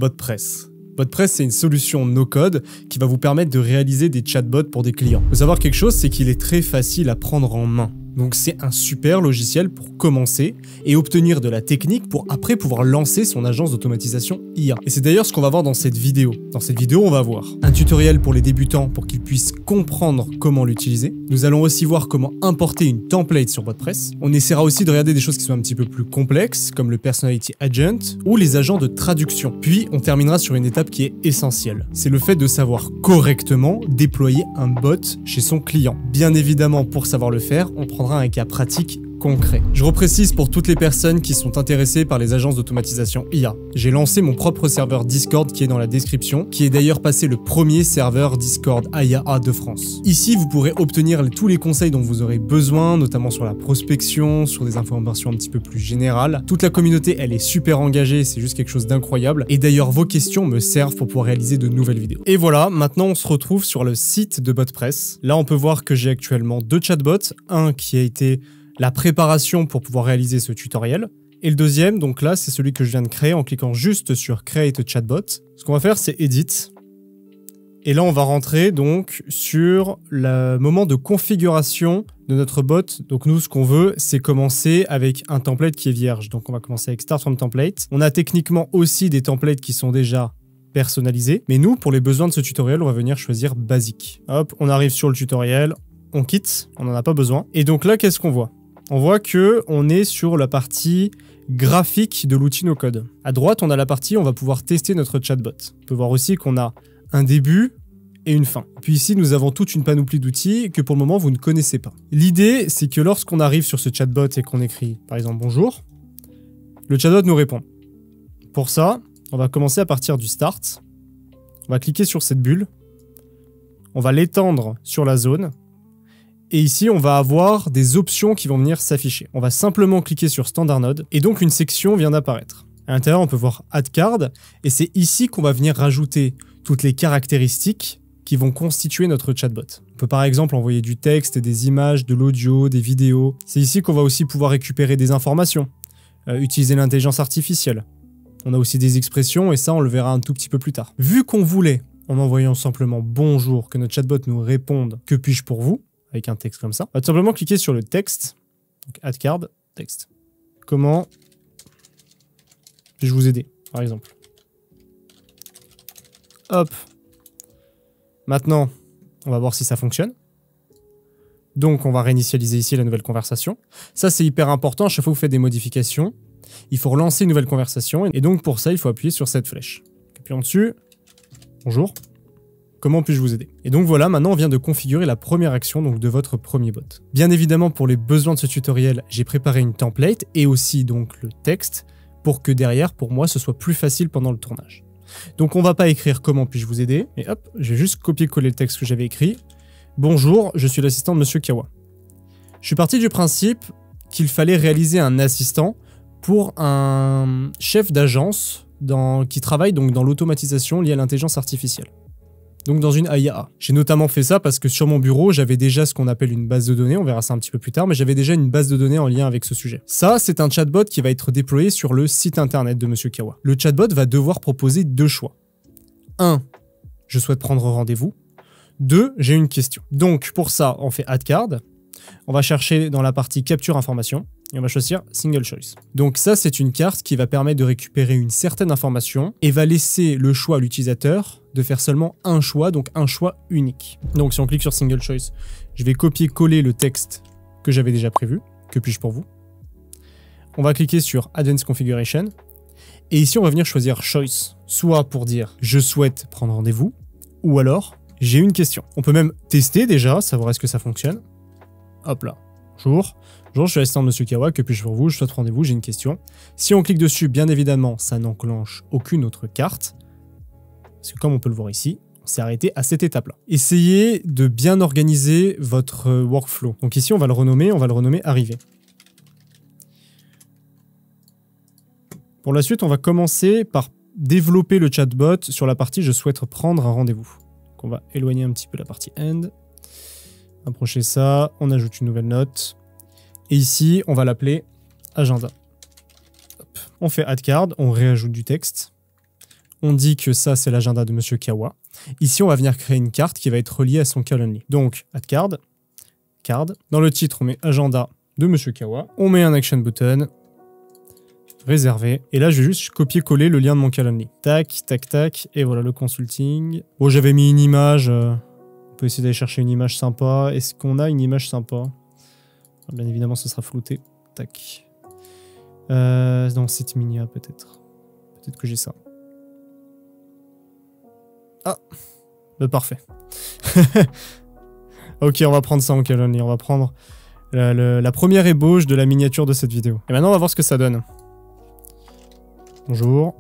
BotPress. BotPress, c'est une solution no-code qui va vous permettre de réaliser des chatbots pour des clients. Il faut savoir quelque chose, c'est qu'il est très facile à prendre en main. Donc c'est un super logiciel pour commencer et obtenir de la technique pour après pouvoir lancer son agence d'automatisation IA. Et c'est d'ailleurs ce qu'on va voir dans cette vidéo. Dans cette vidéo, on va voir un tutoriel pour les débutants pour qu'ils puissent comprendre comment l'utiliser. Nous allons aussi voir comment importer une template sur BotPress. On essaiera aussi de regarder des choses qui sont un petit peu plus complexes, comme le Personality Agent ou les agents de traduction. Puis on terminera sur une étape qui est essentielle. C'est le fait de savoir correctement déployer un bot chez son client. Bien évidemment, pour savoir le faire, on prendra un cas pratique concret. Je reprécise pour toutes les personnes qui sont intéressées par les agences d'automatisation IA. J'ai lancé mon propre serveur Discord qui est dans la description, qui est d'ailleurs passé le premier serveur Discord IAA de France. Ici, vous pourrez obtenir tous les conseils dont vous aurez besoin, notamment sur la prospection, sur des informations un petit peu plus générales. Toute la communauté, elle est super engagée, c'est juste quelque chose d'incroyable. Et d'ailleurs, vos questions me servent pour pouvoir réaliser de nouvelles vidéos. Et voilà, maintenant on se retrouve sur le site de BotPress. Là, on peut voir que j'ai actuellement deux chatbots, un qui a été la préparation pour pouvoir réaliser ce tutoriel. Et le deuxième, donc là, c'est celui que je viens de créer en cliquant juste sur Create Chatbot. Ce qu'on va faire, c'est Edit. Et là, on va rentrer donc sur le moment de configuration de notre bot. Donc nous, ce qu'on veut, c'est commencer avec un template qui est vierge. Donc on va commencer avec Start from Template. On a techniquement aussi des templates qui sont déjà personnalisés. Mais nous, pour les besoins de ce tutoriel, on va venir choisir Basique. Hop, on arrive sur le tutoriel. On quitte, on n'en a pas besoin. Et donc là, qu'est-ce qu'on voit ? On voit que on est sur la partie graphique de l'outil no-code. À droite, on a la partie où on va pouvoir tester notre chatbot. On peut voir aussi qu'on a un début et une fin. Puis ici, nous avons toute une panoplie d'outils que pour le moment, vous ne connaissez pas. L'idée, c'est que lorsqu'on arrive sur ce chatbot et qu'on écrit, par exemple, bonjour, le chatbot nous répond. Pour ça, on va commencer à partir du start. On va cliquer sur cette bulle. On va l'étendre sur la zone. Et ici, on va avoir des options qui vont venir s'afficher. On va simplement cliquer sur Standard Node, et donc une section vient d'apparaître. À l'intérieur, on peut voir Add Card, et c'est ici qu'on va venir rajouter toutes les caractéristiques qui vont constituer notre chatbot. On peut par exemple envoyer du texte, des images, de l'audio, des vidéos. C'est ici qu'on va aussi pouvoir récupérer des informations, utiliser l'intelligence artificielle. On a aussi des expressions, et ça, on le verra un tout petit peu plus tard. Vu qu'on voulait, en envoyant simplement bonjour, que notre chatbot nous réponde « Que puis-je pour vous ?» avec un texte comme ça. On va tout simplement cliquer sur le texte, donc Add Card, texte. Comment puis-je vous aider, par exemple. Hop. Maintenant, on va voir si ça fonctionne. Donc, on va réinitialiser ici la nouvelle conversation. Ça, c'est hyper important. À chaque fois que vous faites des modifications, il faut relancer une nouvelle conversation. Et donc, pour ça, il faut appuyer sur cette flèche. Appuyons dessus. Bonjour. Comment puis-je vous aider? Et donc voilà, maintenant on vient de configurer la première action donc de votre premier bot. Bien évidemment, pour les besoins de ce tutoriel, j'ai préparé une template et aussi donc le texte pour que derrière, pour moi, ce soit plus facile pendant le tournage. Donc on va pas écrire comment puis-je vous aider, mais hop, je vais juste copier-coller le texte que j'avais écrit. Bonjour, je suis l'assistant de Monsieur Kawa. Je suis parti du principe qu'il fallait réaliser un assistant pour un chef d'agence qui travaille donc dans l'automatisation liée à l'intelligence artificielle. Donc dans une IAA. J'ai notamment fait ça parce que sur mon bureau, j'avais déjà ce qu'on appelle une base de données, on verra ça un petit peu plus tard, mais j'avais déjà une base de données en lien avec ce sujet. Ça, c'est un chatbot qui va être déployé sur le site internet de Monsieur Kawa. Le chatbot va devoir proposer deux choix. 1. Je souhaite prendre rendez-vous. 2. J'ai une question. Donc pour ça, on fait Add Card. On va chercher dans la partie Capture information et on va choisir Single Choice. Donc ça, c'est une carte qui va permettre de récupérer une certaine information et va laisser le choix à l'utilisateur de faire seulement un choix, donc un choix unique. Donc si on clique sur Single Choice, je vais copier-coller le texte que j'avais déjà prévu. Que puis-je pour vous? On va cliquer sur Advanced Configuration et ici, on va venir choisir Choice, soit pour dire « Je souhaite prendre rendez-vous » ou alors « J'ai une question ». On peut même tester déjà, savoir est-ce que ça fonctionne. Hop là. Bonjour. Bonjour, je suis l'assistant de Monsieur Kawa, que puis-je pour vous? Je souhaite rendez-vous, j'ai une question. Si on clique dessus, bien évidemment, ça n'enclenche aucune autre carte. Parce que comme on peut le voir ici, on s'est arrêté à cette étape-là. Essayez de bien organiser votre workflow. Donc ici, on va le renommer Arrivée. Pour la suite, on va commencer par développer le chatbot sur la partie « Je souhaite prendre un rendez-vous ». Donc on va éloigner un petit peu la partie « End ». Approcher ça, on ajoute une nouvelle note. Et ici, on va l'appeler agenda. Hop. On fait Add Card, on réajoute du texte. On dit que ça, c'est l'agenda de Monsieur Kawa. Ici, on va venir créer une carte qui va être reliée à son Calendly. Donc, add card, card. Dans le titre, on met agenda de Monsieur Kawa. On met un action button, réservé. Et là, je vais juste copier-coller le lien de mon Calendly. Tac, tac, tac. Et voilà le consulting. Bon, j'avais mis une image. On peut essayer d'aller chercher une image sympa. Est-ce qu'on a une image sympa? Bien évidemment, ce sera flouté. Tac. Dans cette minia, peut-être. Peut-être que j'ai ça. Ah, bah parfait. Ok, on va prendre ça en Calendly. On va prendre la première ébauche de la miniature de cette vidéo. Et maintenant, on va voir ce que ça donne. Bonjour.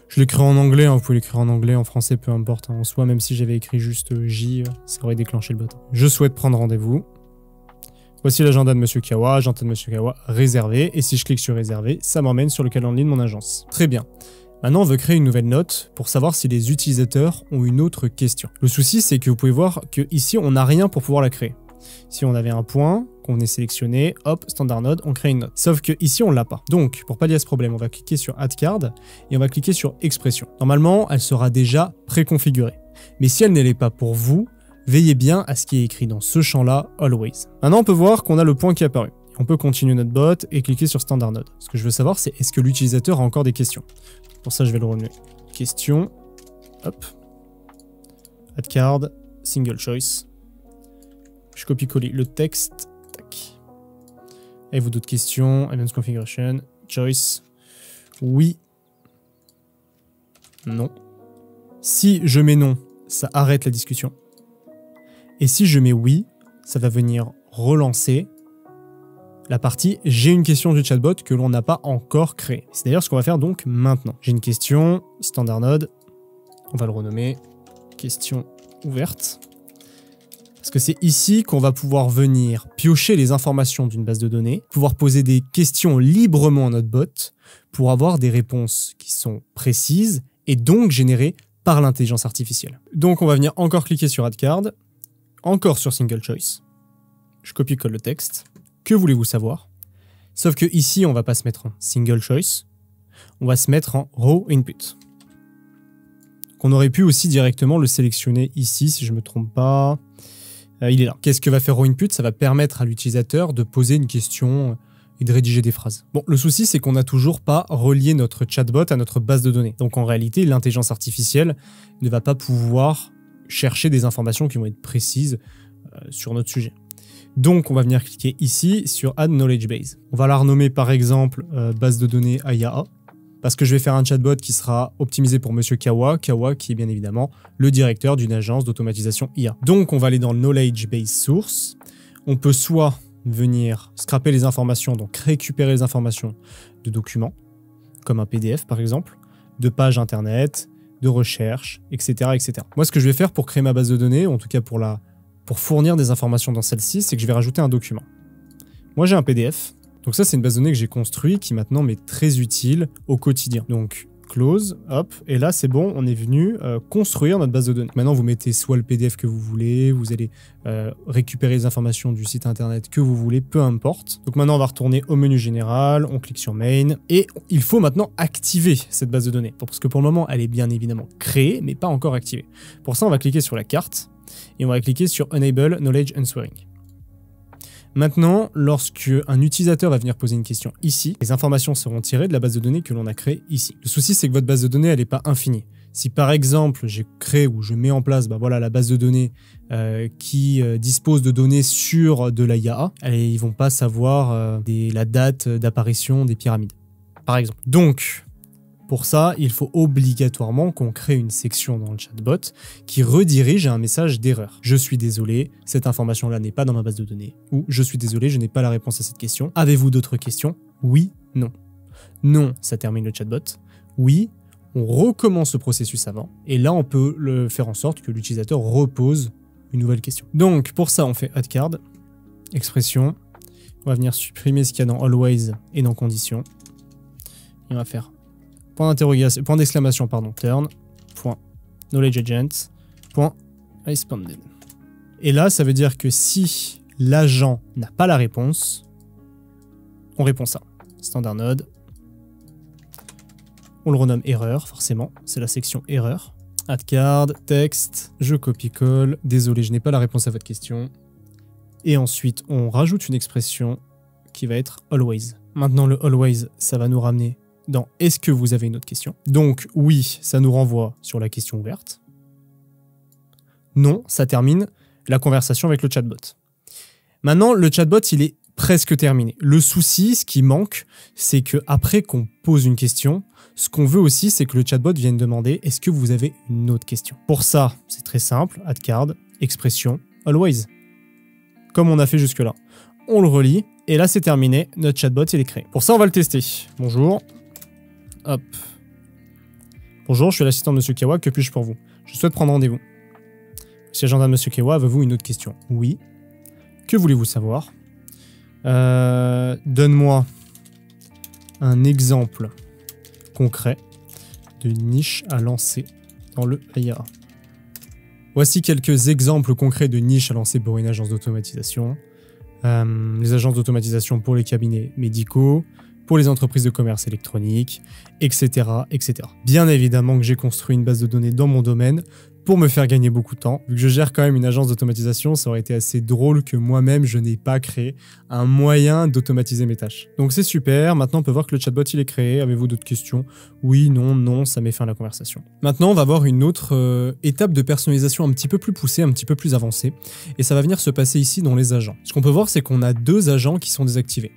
Je l'écris en anglais, hein, vous pouvez l'écrire en anglais, en français, peu importe. Hein. En soi, même si j'avais écrit juste J, ça aurait déclenché le bot. Je souhaite prendre rendez-vous. Voici l'agenda de Monsieur Kawa, agenda de Monsieur Kawa réservé. Et si je clique sur réservé, ça m'emmène sur le calendrier de mon agence. Très bien. Maintenant, on veut créer une nouvelle note pour savoir si les utilisateurs ont une autre question. Le souci, c'est que vous pouvez voir que ici, on n'a rien pour pouvoir la créer. Si on avait un point qu'on est sélectionné, hop, standard node, on crée une note. Sauf que ici, on l'a pas. Donc, pour pallier à ce problème, on va cliquer sur Add Card et on va cliquer sur Expression. Normalement, elle sera déjà préconfigurée. Mais si elle ne l'est pas pour vous, veillez bien à ce qui est écrit dans ce champ-là, Always. Maintenant, on peut voir qu'on a le point qui est apparu. On peut continuer notre bot et cliquer sur Standard Node. Ce que je veux savoir, c'est est-ce que l'utilisateur a encore des questions. Pour ça, je vais le remuer. Question, hop, Add Card, Single Choice. Je copie-coller le texte. Tac. Avez-vous d'autres questions? Advanced Configuration. Choice. Oui. Non. Si je mets non, ça arrête la discussion. Et si je mets oui, ça va venir relancer la partie « J'ai une question du chatbot que l'on n'a pas encore créé ». C'est d'ailleurs ce qu'on va faire donc maintenant. J'ai une question, standard node, on va le renommer question ouverte. Parce que c'est ici qu'on va pouvoir venir piocher les informations d'une base de données, pouvoir poser des questions librement à notre bot pour avoir des réponses qui sont précises et donc générées par l'intelligence artificielle. Donc on va venir encore cliquer sur Add Card, encore sur Single Choice. Je copie-colle le texte. Que voulez-vous savoir? Sauf que ici, on va pas se mettre en Single Choice, on va se mettre en Raw Input. On aurait pu aussi directement le sélectionner ici, si je me trompe pas. Il est là. Qu'est-ce que va faire Raw Input? Ça va permettre à l'utilisateur de poser une question et de rédiger des phrases. Bon, le souci, c'est qu'on n'a toujours pas relié notre chatbot à notre base de données. Donc en réalité, l'intelligence artificielle ne va pas pouvoir chercher des informations qui vont être précises sur notre sujet. Donc, on va venir cliquer ici sur Add Knowledge Base. On va la renommer par exemple base de données AIAA, parce que je vais faire un chatbot qui sera optimisé pour Monsieur Kawa, Kawa qui est bien évidemment le directeur d'une agence d'automatisation IA. Donc, on va aller dans le Knowledge Base Source. On peut soit venir scraper les informations, donc récupérer les informations de documents, comme un PDF par exemple, de pages internet, de recherche, etc., etc. Moi, ce que je vais faire pour créer ma base de données, en tout cas pour fournir des informations dans celle-ci, c'est que je vais rajouter un document. Moi, j'ai un PDF. Donc ça, c'est une base de données que j'ai construite qui maintenant m'est très utile au quotidien. Donc, close, hop, et là, c'est bon, on est venu construire notre base de données. Maintenant, vous mettez soit le PDF que vous voulez, vous allez récupérer les informations du site internet que vous voulez, peu importe. Donc maintenant, on va retourner au menu général, on clique sur Main, et il faut maintenant activer cette base de données. Parce que pour le moment, elle est bien évidemment créée, mais pas encore activée. Pour ça, on va cliquer sur la carte, et on va cliquer sur Enable Knowledge Answering. Maintenant, lorsque un utilisateur va venir poser une question ici, les informations seront tirées de la base de données que l'on a créée ici. Le souci, c'est que votre base de données, elle n'est pas infinie. Si par exemple, j'ai créé ou je mets en place voilà, la base de données qui dispose de données sur de l'AIA, ils ne vont pas savoir la date d'apparition des pyramides, par exemple. Donc, pour ça, il faut obligatoirement qu'on crée une section dans le chatbot qui redirige à un message d'erreur. Je suis désolé, cette information-là n'est pas dans ma base de données. Ou je suis désolé, je n'ai pas la réponse à cette question. Avez-vous d'autres questions? Oui, non. Non, ça termine le chatbot. Oui, on recommence le processus avant. Et là, on peut le faire en sorte que l'utilisateur repose une nouvelle question. Donc, pour ça, on fait Add Card, expression. On va venir supprimer ce qu'il y a dans Always et dans Conditions. Et on va faire point d'exclamation, pardon, turn, point, knowledge agent, point, responded. Et là, ça veut dire que si l'agent n'a pas la réponse, on répond ça. Standard node, On le renomme erreur, forcément. C'est la section erreur. Add card, texte, je copie-colle. Désolé, je n'ai pas la réponse à votre question. Et ensuite, on rajoute une expression qui va être always. Maintenant, le always, ça va nous ramener dans est-ce que vous avez une autre question? Donc, oui, ça nous renvoie sur la question ouverte. Non, ça termine la conversation avec le chatbot. Maintenant, le chatbot, il est presque terminé. Le souci, ce qui manque, c'est qu'après qu'on pose une question, ce qu'on veut aussi, c'est que le chatbot vienne demander est-ce que vous avez une autre question? Pour ça, c'est très simple, add card, expression, always. Comme on a fait jusque-là. On le relie, et là c'est terminé, notre chatbot il est créé. Pour ça, on va le tester. Bonjour. Hop. Bonjour, je suis l'assistant de Monsieur Kawa, que puis-je pour vous? Je souhaite prendre rendez-vous. Monsieur agenda de Monsieur Kawa, avez-vous une autre question? Oui. Que voulez-vous savoir? Donne-moi un exemple concret de niche à lancer dans le IAA. Voici quelques exemples concrets de niches à lancer pour une agence d'automatisation. Les agences d'automatisation pour les cabinets médicaux, pour les entreprises de commerce électronique, etc., etc. Bien évidemment que j'ai construit une base de données dans mon domaine pour me faire gagner beaucoup de temps. Vu que je gère quand même une agence d'automatisation, ça aurait été assez drôle que moi-même, je n'ai pas créé un moyen d'automatiser mes tâches. Donc c'est super, maintenant on peut voir que le chatbot il est créé. Avez-vous d'autres questions? Oui, non, non, ça met fin à la conversation. Maintenant on va voir une autre étape de personnalisation un petit peu plus poussée, un petit peu plus avancée. Et ça va venir se passer ici dans les agents. Ce qu'on peut voir, c'est qu'on a deux agents qui sont désactivés.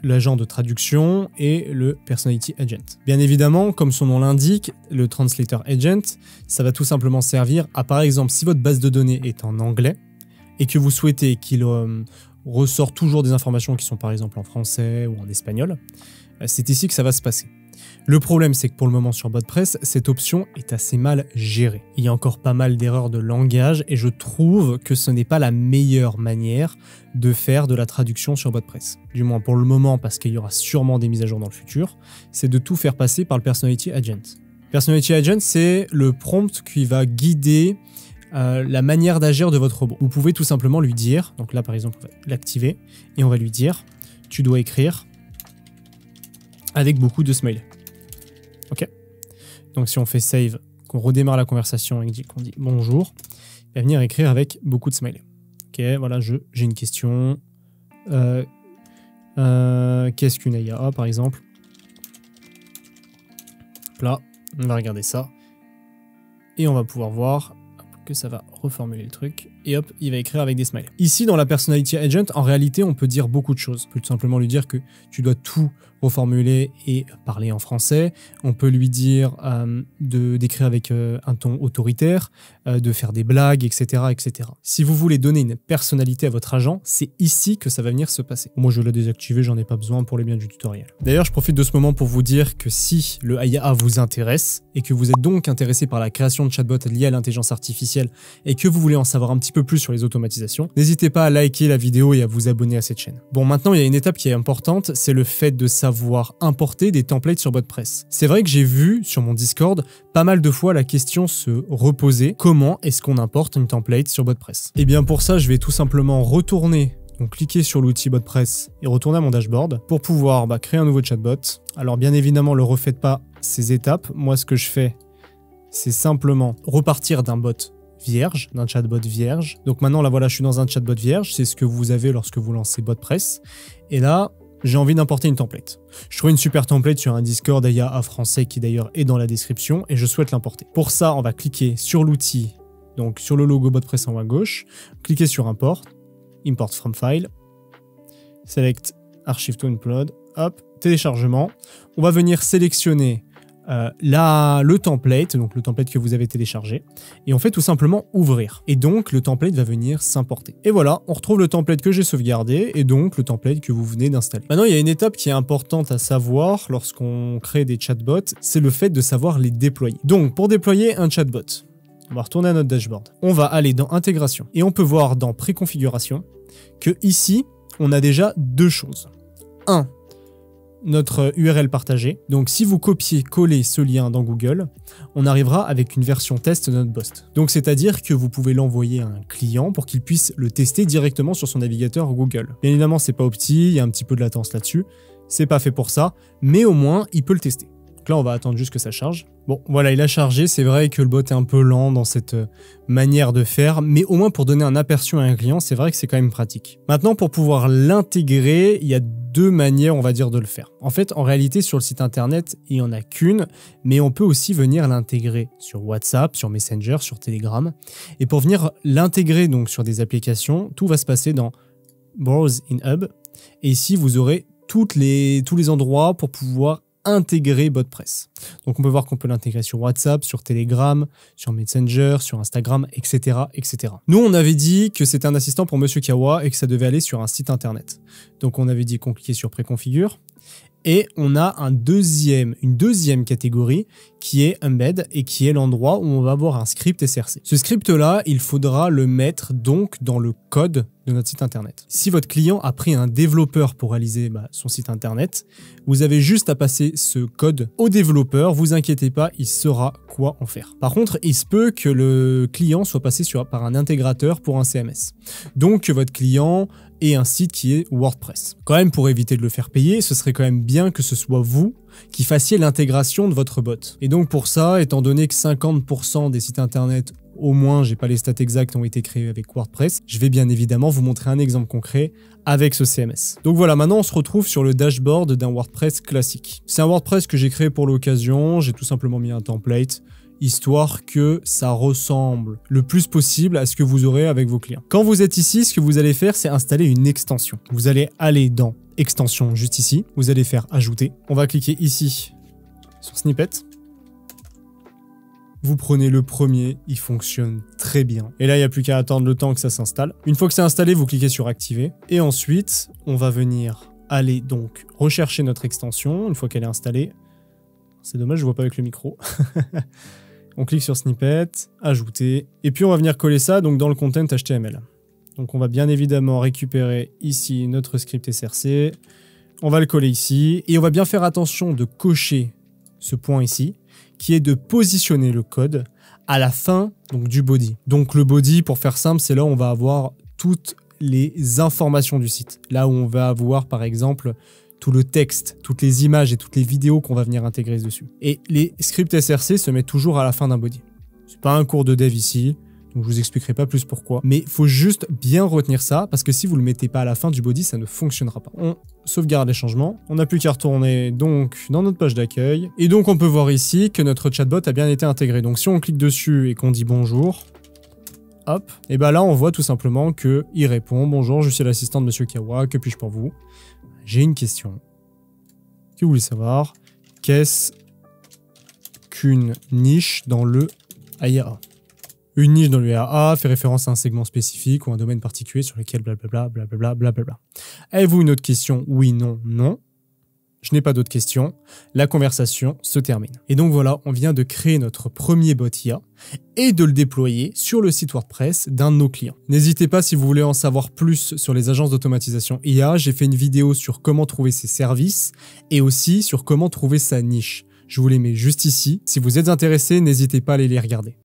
L'agent de traduction et le Personality Agent. Bien évidemment, comme son nom l'indique, le Translator Agent, ça va tout simplement servir à, par exemple, si votre base de données est en anglais et que vous souhaitez qu'il ressorte toujours des informations qui sont par exemple en français ou en espagnol, c'est ici que ça va se passer. Le problème, c'est que pour le moment sur BotPress, cette option est assez mal gérée. Il y a encore pas mal d'erreurs de langage et je trouve que ce n'est pas la meilleure manière de faire de la traduction sur BotPress. Du moins pour le moment, parce qu'il y aura sûrement des mises à jour dans le futur, c'est de tout faire passer par le Personality Agent. Personality Agent, c'est le prompt qui va guider la manière d'agir de votre robot. Vous pouvez tout simplement lui dire, donc là par exemple, on va l'activer et on va lui dire, tu dois écrire avec beaucoup de smileys. Ok. Donc si on fait save, qu'on redémarre la conversation et qu'on dit bonjour, il va venir écrire avec beaucoup de smileys. Ok, voilà, j'ai une question. Qu'est-ce qu'une IAA par exemple? Là, on va regarder ça. Et on va pouvoir voir que ça va reformuler le truc. Et hop, il va écrire avec des smileys. Ici, dans la Personality Agent, en réalité, on peut dire beaucoup de choses. On peut tout simplement lui dire que tu dois tout reformuler et parler en français. On peut lui dire d'écrire avec un ton autoritaire, de faire des blagues, etc., etc. Si vous voulez donner une personnalité à votre agent, c'est ici que ça va venir se passer. Moi, je l'ai désactivé, j'en ai pas besoin pour les biens du tutoriel. D'ailleurs, je profite de ce moment pour vous dire que si le IAA vous intéresse et que vous êtes donc intéressé par la création de chatbots liés à l'intelligence artificielle et que vous voulez en savoir un petit peu plus sur les automatisations, n'hésitez pas à liker la vidéo et à vous abonner à cette chaîne. Bon, maintenant, il y a une étape qui est importante, c'est le fait de savoir importer des templates sur BotPress. C'est vrai que j'ai vu sur mon Discord pas mal de fois la question se reposer, comment est-ce qu'on importe une template sur BotPress? Et bien pour ça, je vais tout simplement retourner, donc cliquer sur l'outil BotPress et retourner à mon dashboard pour pouvoir créer un nouveau chatbot. Alors bien évidemment, ne refaites pas ces étapes. Moi, ce que je fais, c'est simplement repartir d'un bot vierge, d'un chatbot vierge. Donc maintenant, là voilà, je suis dans un chatbot vierge, c'est ce que vous avez lorsque vous lancez BotPress. Et là, j'ai envie d'importer une template. Je trouve une super template sur un Discord IAA français qui d'ailleurs est dans la description et je souhaite l'importer. Pour ça, on va cliquer sur l'outil, donc sur le logo BotPress en haut à gauche, cliquer sur Import, Import from File, Select Archive to Upload, hop, téléchargement. On va venir sélectionner le template, donc le template que vous avez téléchargé, et on fait tout simplement ouvrir. Et donc le template va venir s'importer. Et voilà, on retrouve le template que j'ai sauvegardé et donc le template que vous venez d'installer. Maintenant, il y a une étape qui est importante à savoir lorsqu'on crée des chatbots, c'est le fait de savoir les déployer. Donc pour déployer un chatbot, on va retourner à notre dashboard. On va aller dans Intégration et on peut voir dans Préconfiguration que ici, on a déjà deux choses. Un, notre URL partagée. Donc si vous copiez-collez ce lien dans Google, on arrivera avec une version test de notre bot. Donc c'est-à-dire que vous pouvez l'envoyer à un client pour qu'il puisse le tester directement sur son navigateur Google. Bien évidemment, c'est pas opti, il y a un petit peu de latence là-dessus. C'est pas fait pour ça, mais au moins, il peut le tester. Donc là, on va attendre juste que ça charge. Bon, voilà, il a chargé. C'est vrai que le bot est un peu lent dans cette manière de faire, mais au moins pour donner un aperçu à un client, c'est vrai que c'est quand même pratique. Maintenant, pour pouvoir l'intégrer, il y a deux manières, on va dire, de le faire. En fait, en réalité, sur le site internet, il n'y en a qu'une, mais on peut aussi venir l'intégrer sur WhatsApp, sur Messenger, sur Telegram. Et pour venir l'intégrer donc sur des applications, tout va se passer dans Browse in Hub. Et ici, vous aurez tous les endroits pour pouvoir intégrer BotPress. Donc on peut voir qu'on peut l'intégrer sur WhatsApp, sur Telegram, sur Messenger, sur Instagram, etc., etc. Nous, on avait dit que c'était un assistant pour Monsieur Kawa et que ça devait aller sur un site internet. Donc on avait dit qu'on cliquait sur Préconfigure. Et on a une deuxième catégorie qui est Embed et qui est l'endroit où on va avoir un script SRC. Ce script-là, il faudra le mettre donc dans le code de notre site internet. Si votre client a pris un développeur pour réaliser son site internet, vous avez juste à passer ce code au développeur, vous inquiétez pas, il saura quoi en faire. Par contre, il se peut que le client soit passé par un intégrateur pour un CMS. Donc que votre client ait un site qui est WordPress. Quand même, pour éviter de le faire payer, ce serait quand même bien que ce soit vous qui fassiez l'intégration de votre bot. Et donc pour ça, étant donné que 50% des sites internet, au moins, j'ai pas les stats exactes, ont été créés avec WordPress, je vais bien évidemment vous montrer un exemple concret avec ce CMS. Donc voilà, maintenant on se retrouve sur le dashboard d'un WordPress classique. C'est un WordPress que j'ai créé pour l'occasion, j'ai tout simplement mis un template, histoire que ça ressemble le plus possible à ce que vous aurez avec vos clients. Quand vous êtes ici, ce que vous allez faire, c'est installer une extension. Vous allez aller dans Extension juste ici, vous allez faire Ajouter. On va cliquer ici sur Snippet. Vous prenez le premier, il fonctionne très bien. Et là, il n'y a plus qu'à attendre le temps que ça s'installe. Une fois que c'est installé, vous cliquez sur Activer. Et ensuite, on va venir aller donc rechercher notre extension une fois qu'elle est installée. C'est dommage, je ne vois pas avec le micro. On clique sur Snippet, Ajouter. Et puis, on va venir coller ça donc dans le content HTML. Donc, on va bien évidemment récupérer ici notre script SRC. On va le coller ici. Et on va bien faire attention de cocher ce point ici, qui est de positionner le code à la fin donc, du body. Donc le body, pour faire simple, c'est là où on va avoir toutes les informations du site. Là où on va avoir par exemple tout le texte, toutes les images et toutes les vidéos qu'on va venir intégrer dessus. Et les scripts SRC se mettent toujours à la fin d'un body. C'est pas un cours de dev ici, donc je vous expliquerai pas plus pourquoi. Mais il faut juste bien retenir ça, parce que si vous le mettez pas à la fin du body, ça ne fonctionnera pas. On sauvegarde les changements. On n'a plus qu'à retourner donc dans notre page d'accueil. Et donc on peut voir ici que notre chatbot a bien été intégré. Donc si on clique dessus et qu'on dit bonjour, hop, et ben là on voit tout simplement qu'il répond bonjour, je suis l'assistant de Monsieur Kawa, que puis-je pour vous? J'ai une question. Que vous voulez savoir? Qu'est-ce qu'une niche dans le AIA? Une niche dans le AIA fait référence à un segment spécifique ou un domaine particulier sur lequel blablabla, blablabla, blablabla. Avez-vous une autre question? Oui, non, non. Je n'ai pas d'autres questions. La conversation se termine. Et donc voilà, on vient de créer notre premier bot IA et de le déployer sur le site WordPress d'un de nos clients. N'hésitez pas si vous voulez en savoir plus sur les agences d'automatisation IA. J'ai fait une vidéo sur comment trouver ses services et aussi sur comment trouver sa niche. Je vous les mets juste ici. Si vous êtes intéressé, n'hésitez pas à aller les regarder.